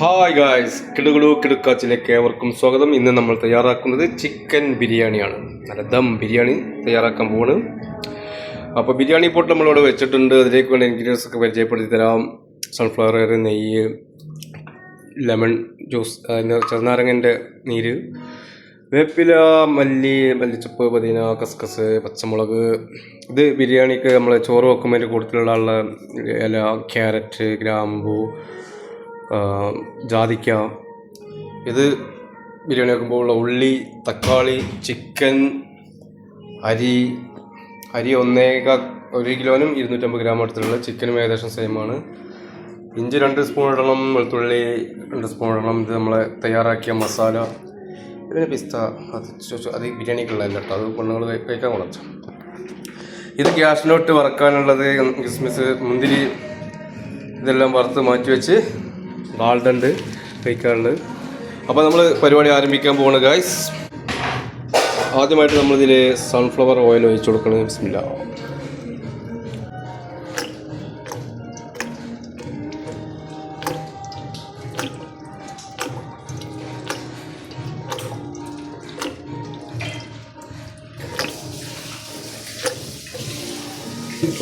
Hi guys, കിടുക്കാച്ചിലേക്ക് ഏവർക്കും സ്വാഗതം. ഇന്ന് നമ്മൾ തയ്യാറാക്കുന്നത് ചിക്കൻ ബിരിയാണിയാണ്. നല്ല ദം ബിരിയാണി തയ്യാറാക്കാൻ പോവാണ്. അപ്പോൾ ബിരിയാണി പോട്ട് നമ്മളിവിടെ വെച്ചിട്ടുണ്ട്. അതിലേക്ക് വേണ്ട ഇൻഗ്രീഡിയൻസ് ഒക്കെ പരിചയപ്പെടുത്തി തരാം. സൺഫ്ലവർ ഓയിൽ, നെയ്യ്, ലെമൺ ജ്യൂസ്, ചെറുനാരങ്ങൻ്റെ നീര്, വേപ്പില, മല്ലിച്ചപ്പ്, പുതിന, കസ്കസ്, പച്ചമുളക്. ഇത് ബിരിയാണിക്ക് നമ്മൾ ചോറ് വെക്കുമ്പോൾ കൂടുതലുള്ള ഇല, ക്യാരറ്റ്, ഗ്രാമ്പൂ, ജാതിക്ക. ഇത് ബിരിയാണി വെക്കുമ്പോൾ ഉള്ള ഉള്ളി, തക്കാളി, ചിക്കൻ, അരി 1 കിലോനും 250 ഗ്രാം എടുത്തിട്ടുള്ള ചിക്കനും ഏകദേശം സെയിമാണ്. ഇഞ്ചി 2 സ്പൂൺ ഇടണം, വെളുത്തുള്ളി 2 സ്പൂൺ ഇടണം. ഇത് നമ്മളെ തയ്യാറാക്കിയ മസാല. പിന്നെ പിസ്ത, അത് ബിരിയാണിക്കുള്ളതല്ല കേട്ടോ, അത് പെണ്ണുങ്ങൾ കഴിക്കാൻ കുറച്ച്. ഇത് ഗ്യാസിലോട്ട് വറക്കാനുള്ളത് കിസ്മിസ്, മുന്തിരി, ഇതെല്ലാം വറുത്ത് മാറ്റി വെച്ച് ഡാൽഡണ്ട് കഴിക്കാറുണ്ട്. അപ്പോൾ നമ്മൾ പരിപാടി ആരംഭിക്കാൻ പോവാണ് ഗായ്സ്. ആദ്യമായിട്ട് നമ്മളിതിൽ സൺഫ്ലവർ ഓയിൽ ഒഴിച്ചു കൊടുക്കണം. ബിസ്മില്ലാ.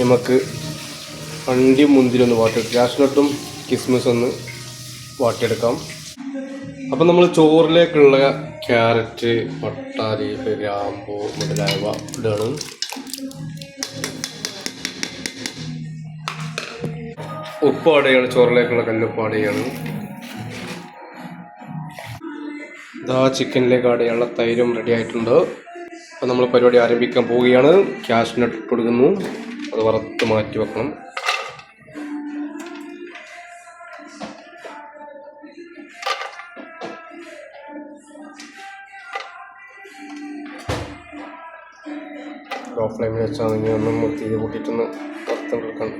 നമുക്ക് അണ്ടിയും മുന്തിരി ഒന്ന് വാട്ടിയെടുക്കാം. കാഷ്നട്ടും കിസ്മിസ് ഒന്ന് വാട്ടിയെടുക്കാം. അപ്പം നമ്മൾ ചോറിലേക്കുള്ള ക്യാരറ്റ്, പട്ട, ലീഫ്, ഗ്രാമ്പൂ മുതലായവ ഇടാണ്. ഉപ്പ് ആഡ് ചെയ്യാണ്. ചോറിലേക്കുള്ള കല്ലുപ്പ് ആഡ് ചെയ്യാണ്. ഇതാ ചിക്കനിലേക്ക് ആഡ് ചെയ്യാനുള്ള തൈരും റെഡി ആയിട്ടുണ്ട്. അപ്പം നമ്മൾ പരിപാടി ആരംഭിക്കാൻ പോവുകയാണ്. കാഷ്നട്ട് ഇട്ട് കൊടുക്കുന്നു. അത് വറുത്ത് മാറ്റി വെക്കണം. ലോ ഫ്ലെയിമിൽ വെച്ചാണെങ്കിൽ ഒന്ന് തീരെ കൂട്ടിയിട്ടൊന്ന് വറുത്തെടുക്കണം.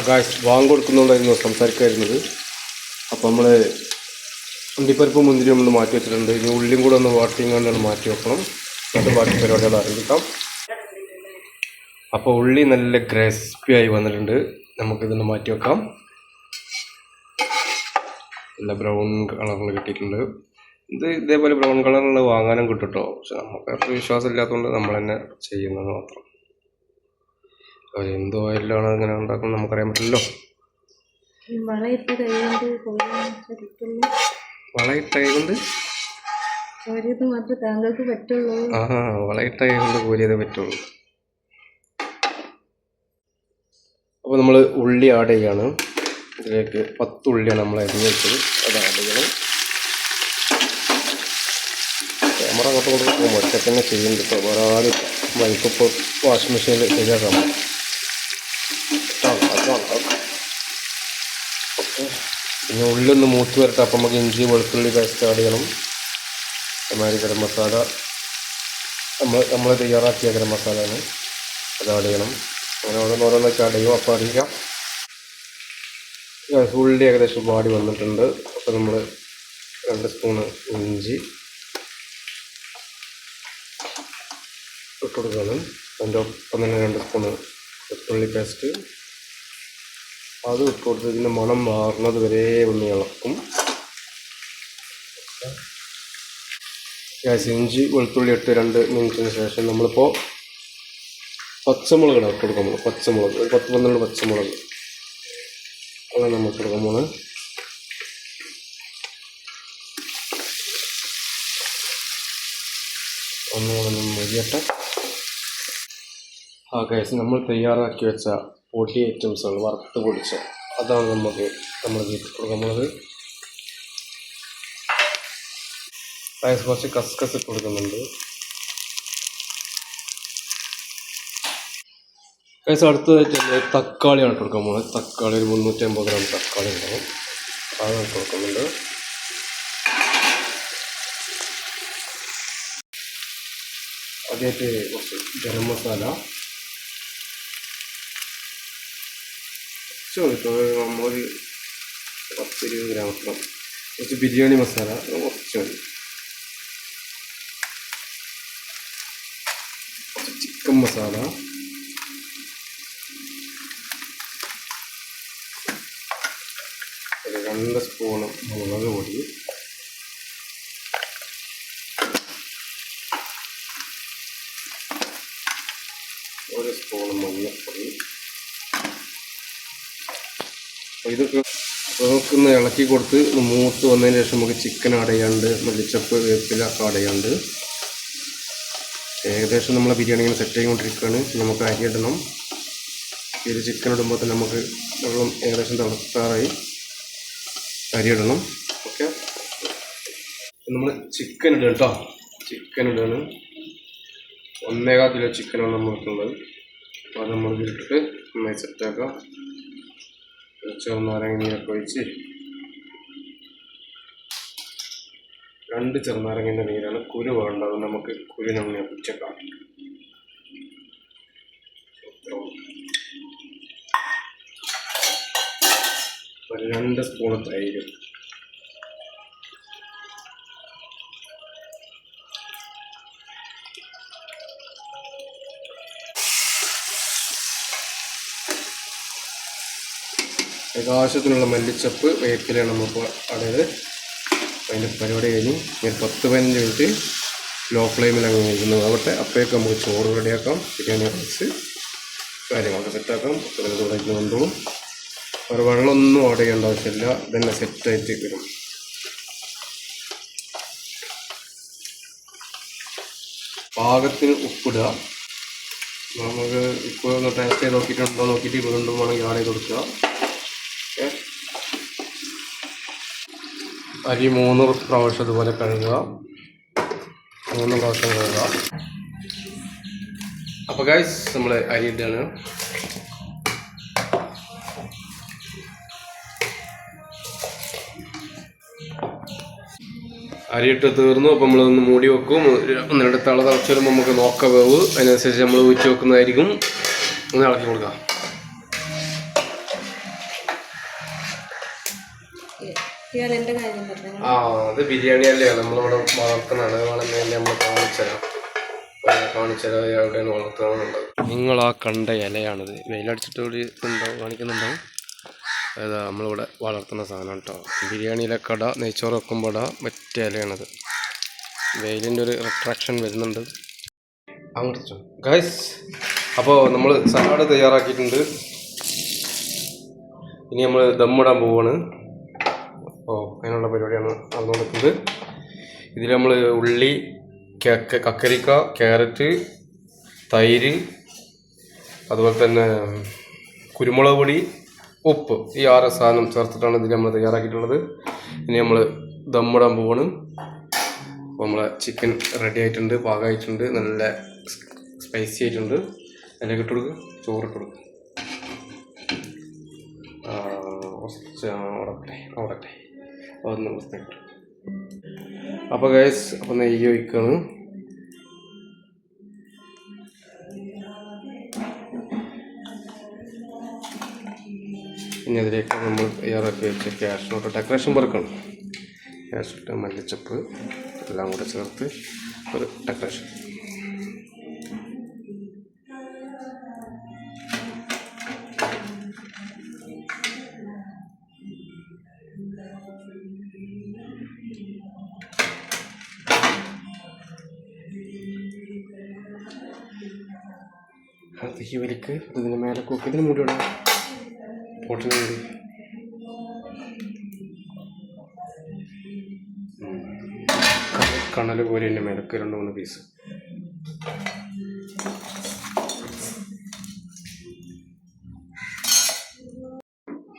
ഗായ്സ്, വാങ്ങ് കൊടുക്കുന്നുണ്ടായിരുന്നു സംസാരിക്കായിരുന്നത്. അപ്പോൾ നമ്മൾ അണ്ടിപ്പരിപ്പ്, മുന്തിരി നമ്മൾ മാറ്റി വെച്ചിട്ടുണ്ട്. ഇനി ഉള്ളിയും കൂടെ ഒന്ന് വാട്ടിങ്ങാണ്ടാണ് മാറ്റി വെക്കണം. എന്നിട്ട് ബാക്കി പരിപാടികൾ ആരംഭിക്കാം. അപ്പോൾ ഉള്ളി നല്ല ക്രിസ്പി ആയി വന്നിട്ടുണ്ട്. നമുക്കിതൊന്ന് മാറ്റി വെക്കാം. നല്ല ബ്രൗൺ കളറിൽ കിട്ടിയിട്ടുണ്ട്. ഇത് ഇതേപോലെ ബ്രൗൺ കളറിൽ വാങ്ങാനും കിട്ടും കേട്ടോ. പക്ഷെ നമുക്ക് അത്ര വിശ്വാസം ഇല്ലാത്തതുകൊണ്ട് നമ്മൾ തന്നെ ചെയ്യുന്നത് മാത്രം. എന്ത് ഓയിലാണ് അങ്ങനെ ഉണ്ടാക്കുന്നത് നമുക്കറിയാൻ പറ്റില്ലല്ലോ. വളയിട്ട കൈ കൊണ്ട് വളയിട്ട കൈ കൊണ്ട് കോരിയതേ പറ്റുള്ളൂ. അപ്പോൾ നമ്മൾ ഉള്ളി ആഡ് ചെയ്യാണ്. ഇതിലേക്ക് 10 ഉള്ളിയാണ് നമ്മൾ അരിഞ്ഞ് വെച്ചത്. അത് ആഡ് ചെയ്യണം. ക്യാമറ അങ്ങോട്ട് കൊണ്ട് പോകുമ്പോൾ ഒറ്റ തന്നെ ചെയ്യുന്നുണ്ട് കേട്ടോ. വേറെ ആരും ബൈക്കിപ്പോൾ വാഷിംഗ് മെഷീനിൽ ശരിയാക്കാൻ ഓക്കെ. പിന്നെ ഉള്ളൊന്ന് മൂത്ത് വരട്ടെ. അപ്പം നമുക്ക് ഇഞ്ചി, വെളുത്തുള്ളി പേസ്റ്റ് ആഡ് ചെയ്യണം. അതുമാതിരി ഗരം മസാല, നമ്മൾ തയ്യാറാക്കിയ ഗരം മസാലയാണ്, അത് ആഡ് ചെയ്യണം. അങ്ങനെ ഓരോന്നോരോന്നൊക്കെ ആഡ് ചെയ്യും. അപ്പോൾ അറിയിക്കാം. ഉള്ളി ഏകദേശം വാടി വന്നിട്ടുണ്ട്. അപ്പോൾ നമ്മൾ 2 സ്പൂണ് ഇഞ്ചി ഇട്ട് കൊടുക്കണം. അതിൻ്റെ ഒപ്പം തന്നെ 2 സ്പൂണ് വെളുത്തുള്ളി പേസ്റ്റ് അത് ഇട്ട് കൊടുത്ത് ഇതിൻ്റെ മണം മാറുന്നത് വരെ ഒന്ന് ഇളക്കും. ഇഞ്ചി വെളുത്തുള്ളി ഇട്ട് 2 മിനിറ്റിന് ശേഷം നമ്മളിപ്പോൾ പച്ചമുളക് ഇടാം കൊടുക്കാൻ പോകുന്നത്. പച്ചമുളക് ഒരു 10-12 പച്ചമുളക് അതാണ് നമ്മൾ കൊടുക്കാൻ പോകുന്നത്. ഒന്നുകൂടെ മരിയട്ടെ. ഗൈസ്, നമ്മൾ തയ്യാറാക്കി വെച്ച പൊടി ഐറ്റംസുകൾ വറുത്ത് പൊടിച്ച അതാണ് നമ്മൾ കൊടുക്കാൻ പോകുന്നത്. ഗൈസ്, കുറച്ച് കസ്കസ് ഇട്ട് കൊടുക്കുന്നുണ്ട്. ഗൈസ്, അടുത്തതായിട്ട് തക്കാളിയാണ് കൊടുക്കാൻ പോകുന്നത്. തക്കാളി ഒരു 350 ഗ്രാം തക്കാളി ഉണ്ടാവും, അതാണ് കൊടുക്കുന്നുണ്ട്. ആദ്യമായിട്ട് കുറച്ച് ഗരം മസാല, നമ്മൾ 10-20 ഗ്രാം മാത്രം. കുറച്ച് ബിരിയാണി മസാല കുറച്ച് മതി. കുറച്ച് ചിക്കൻ മസാല, ഒരു 2 സ്പൂണ് മുളക് പൊടി, ഒരു സ്പൂണ് മഞ്ഞൾപ്പൊടി. ഇതൊക്കെ നമുക്കൊന്ന് ഇളക്കി കൊടുത്ത് മൂത്ത് വന്നതിന് ശേഷം നമുക്ക് ചിക്കൻ ആഡ് ചെയ്യാണ്ട്, മല്ലിച്ചപ്പ് വേപ്പില ആഡ് ചെയ്യാണ്ട്. ഏകദേശം നമ്മളെ ബിരിയാണി ഇങ്ങനെ സെറ്റ് ആയിക്കൊണ്ടിരിക്കുകയാണ്. നമുക്ക് അരി ഇടണം. ഈ ഒരു ചിക്കൻ ഇടുമ്പോൾ തന്നെ നമുക്ക് വെള്ളം ഏകദേശം തിളക്കാറായി. അരി ഇടണം. ഓക്കെ, നമ്മൾ ചിക്കൻ ഇടുക കേട്ടോ. ചിക്കൻ ഇടുകയാണ്. 1.25 കിലോ ചിക്കനാണ് നമ്മൾക്കുള്ളത്. അപ്പോൾ അത് നമ്മൾ ഇതിലിട്ടിട്ട് നന്നായി സെറ്റാക്കാം. ചെറുനാരങ്ങ നീരൊക്കെ ഒഴിച്ച്, 2 ചെറുനാരങ്ങൻ്റെ നീരാണ്, കുരു വേണ്ട. അത് നമുക്ക് കുരു നമ്മൾ ഉച്ചക്കാം. ഒരു 2 സ്പൂൺ തൈര്, ആവശ്യത്തിനുള്ള മല്ലിച്ചപ്പ് വേപ്പിലാണ് നമ്മളിപ്പോൾ അതായത് അതിൻ്റെ പരിപാടി കഴിഞ്ഞ് ഒരു 10-15 മിനിറ്റ് ലോ ഫ്ലെയിമിൽ അങ്ങ് കഴിക്കുന്നത് ആവട്ടെ. അപ്പോഴേക്ക് നമുക്ക് ചോറ് റെഡിയാക്കാം. ബിരിയാണി റൈസ് കാര്യങ്ങളൊക്കെ സെറ്റാക്കാം. തുടങ്ങി കൊണ്ടോളും. ഒരു വെള്ളമൊന്നും ആഡ് ചെയ്യേണ്ട ആവശ്യമില്ല. ഇതന്നെ സെറ്റായിട്ട് വരും. പാകത്തിന് ഉപ്പിടുക. നമുക്ക് ഇപ്പോൾ ഒന്ന് ടേസ്റ്റ് ചെയ്ത് നോക്കിയിട്ടുണ്ടോ നോക്കിയിട്ട് വീണ്ടും വേണമെങ്കിൽ ആഡ് ചെയ്ത് കൊടുക്കുക. അരി 3 പ്രാവശ്യം അതുപോലെ കഴുകുക. 3 പ്രാവശ്യം കഴുകുക. അപ്പോൾ ഗൈസ്, നമ്മൾ അരി ഇട്ടാണ്. അരിയിട്ട് തീർന്നു. അപ്പോൾ നമ്മളൊന്ന് മൂടി വെക്കും. 1-2 തിളച്ച് വരുമ്പോൾ നമുക്ക് നോക്ക വേവ്. അതിനനുസരിച്ച് നമ്മൾ ഊറ്റി വെക്കുന്നതായിരിക്കും. ഒന്ന് ഇളക്കി കൊടുക്കുക. അത് ബിരിയാണി അല്ലേ, നമ്മളിവിടെ വളർത്തുന്നതാണ്. വേണമെങ്കിൽ നമ്മൾ കാണിച്ചുതരാം എവിടെയാണ് വളർത്തുന്നുള്ളത്. നിങ്ങൾ ആ കണ്ട ഇലയാണിത്. വെയിലടിച്ചിട്ട് കാണിക്കുന്നുണ്ടാവും. അതാ നമ്മളിവിടെ വളർത്തുന്ന സാധനം കേട്ടോ. ബിരിയാണിയിലെ കട, നെയ്ച്ചോറ് വെക്കുമ്പോൾ മറ്റേ ഇലയാണിത്. വെയിലിൻ്റെ ഒരു റിട്രാക്ഷൻ വരുന്നുണ്ട്. അങ്ങോട്ട് ഗൈസ്, അപ്പോൾ നമ്മൾ സലാഡ് തയ്യാറാക്കിയിട്ടുണ്ട്. ഇനി നമ്മൾ ദമ്മിടാൻ പോവാണ്. അപ്പോൾ അതിനുള്ള പരിപാടിയാണ് നടന്നുകൊടുക്കുന്നത്. ഇതിൽ നമ്മൾ ഉള്ളി, കക്കരിക്ക, ക്യാരറ്റ്, തൈര്, അതുപോലെ തന്നെ കുരുമുളക് പൊടി, ഉപ്പ്, ഈ 6 സാധനം ചേർത്തിട്ടാണ് ഇതിൽ നമ്മൾ തയ്യാറാക്കിയിട്ടുള്ളത്. ഇനി നമ്മൾ ദമ്മിടാൻ പോവാണ്. അപ്പോൾ നമ്മളെ ചിക്കൻ റെഡി ആയിട്ടുണ്ട്, പാകമായിട്ടുണ്ട്, നല്ല സ്പൈസി ആയിട്ടുണ്ട്. അതിലേക്ക് ഇട്ട് കൊടുക്കുക. ചോറ് ഇട്ട് കൊടുക്കുക. ഓടട്ടെ അതൊന്ന് വൃത്തിയായിട്ട്. അപ്പോൾ ഗൈസ്, അപ്പോൾ നെയ്യ് ഒഴിക്കുകയാണ്. ഇനി അതിലേക്ക് നമ്മൾ തയ്യാറാക്കി വെച്ച ക്യാഷ്നട്ട് ഡെക്കറേഷൻ വർക്കാണ്. ക്യാഷ്നട്ട്, മല്ലിച്ചപ്പ് എല്ലാം കൂടെ ചേർത്ത് ഒരു ഡെക്കറേഷൻ. തീ വലിക്ക് ഇതിന് മേലെ കുക്ക് ഇതിന് മൂടി വിടാം പോട്ടിന് മൂടി കണൽ പോലെ തന്നെ മേലക്ക് 2-3 പീസ്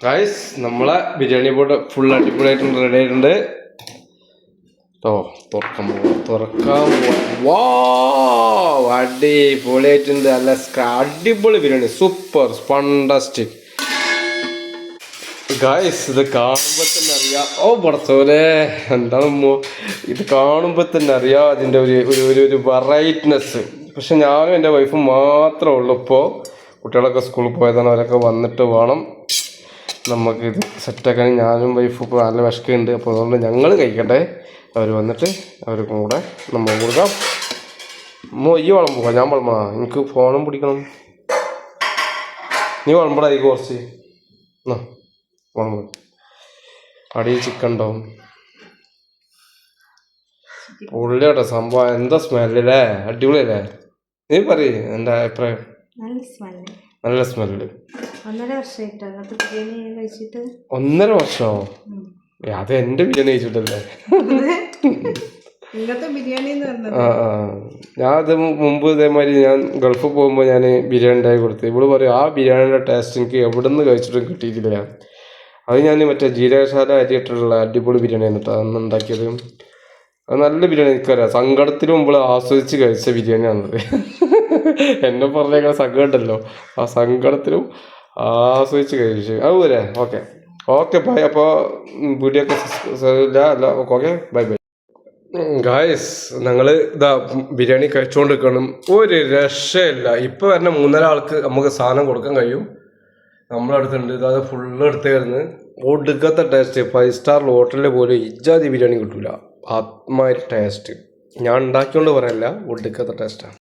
ഗൈസ് നമ്മളെ ബിരിയാണി പോട്ട് ഫുൾ അടിപൊളിയായിട്ടുണ്ട് റെഡി ആയിട്ടുണ്ട് തുറക്കാൻ അടിപൊളിയായിട്ടുണ്ട് നല്ല അടിപൊളി ബിരിയാണി സൂപ്പർ ഫണ്ടാസ്റ്റിക് ഗായ്സ് ഇത് കാണുമ്പോൾ തന്നെ അറിയാം പടച്ചോനെ എന്താണ് ഇത് കാണുമ്പോൾ തന്നെ അറിയാം അതിൻ്റെ ഒരു വെറൈറ്റ്നെസ് പക്ഷെ ഞാനും എൻ്റെ വൈഫും മാത്രമേ ഉള്ളൂ ഇപ്പോൾ കുട്ടികളൊക്കെ സ്കൂളിൽ പോയതാണ് അവരൊക്കെ വന്നിട്ട് വേണം നമുക്കിത് സെറ്റാക്കാൻ ഞാനും വൈഫും ഇപ്പോൾ നല്ല വിശക്കുണ്ട് അപ്പോൾ അതുകൊണ്ട് ഞങ്ങൾ കഴിക്കട്ടെ അവർ വന്നിട്ട് അവർക്കും കൂടെ നമ്മൾ കൊടുക്കാം ഈ വിളമ്പോ ഞാൻ വിളമ്പാ എനിക്ക് ഫോണും പിടിക്കണം നീ വിളമ്പടായിരിക്കും കുറച്ച് വിളമ്പ അടിയിൽ ചിക്കൻ ഉണ്ടാവും ഉള്ളിയോട്ടെ സംഭവം എന്താ സ്മെല്ലല്ലേ അടിപൊളിയല്ലേ നീ പറയേ എൻ്റെ അഭിപ്രായം നല്ല സ്മെല്ല് 1.5 വർഷമോ അത് എൻ്റെ ബിരിയാണി കഴിച്ചിട്ടല്ലേ ഞാൻ ഇത് മുമ്പ് ഇതേമാതിരി ഞാൻ ഗൾഫിൽ പോകുമ്പോൾ ഞാൻ ബിരിയാണി ഉണ്ടാക്കി കൊടുത്തു ഇവള് പറയും ആ ബിരിയാണിയുടെ ടേസ്റ്റ് എനിക്ക് എവിടെ നിന്ന് കഴിച്ചിട്ടും കിട്ടിയിട്ടില്ല അത് ഞാൻ മറ്റേ ജീരകശാല അരിയിട്ടുള്ള അടിപൊളി ബിരിയാണിയാണ് കേട്ടോ അന്ന് ഉണ്ടാക്കിയത് അത് നല്ല ബിരിയാണി എനിക്കറിയാം സങ്കടത്തിന് മുമ്പ് ആസ്വദിച്ച് കഴിച്ച ബിരിയാണിയാണത് എന്നെ പറഞ്ഞേക്കാൻ സങ്കടം ഉണ്ടല്ലോ ആ സങ്കടത്തിലും ആസ്വദിച്ച് കഴിച്ചു അതുപോലെ ഓക്കെ ബൈ അപ്പോൾ വീഡിയോ ഒക്കെ അല്ല ഓക്കെ ബൈ ഗായ്സ് ഞങ്ങൾ ഇതാ ബിരിയാണി കഴിച്ചുകൊണ്ടിരിക്കണം ഒരു രക്ഷയില്ല ഇപ്പോൾ വരുന്ന 3.5 ആൾക്ക് നമുക്ക് സാധനം കൊടുക്കാൻ കഴിയും നമ്മളടുത്തുണ്ട് ഇത് അത് ഫുള്ള് എടുത്തായിരുന്നു ഒടുക്കത്തെ ടേസ്റ്റ് 5 സ്റ്റാർ ഹോട്ടലിൽ പോലും ഇജാതി ബിരിയാണി കിട്ടൂല ആത്മാരി ടേസ്റ്റ് ഞാൻ ഉണ്ടാക്കിയോണ്ട് പറയല്ല ഒടുക്കത്തെ ടേസ്റ്റാണ്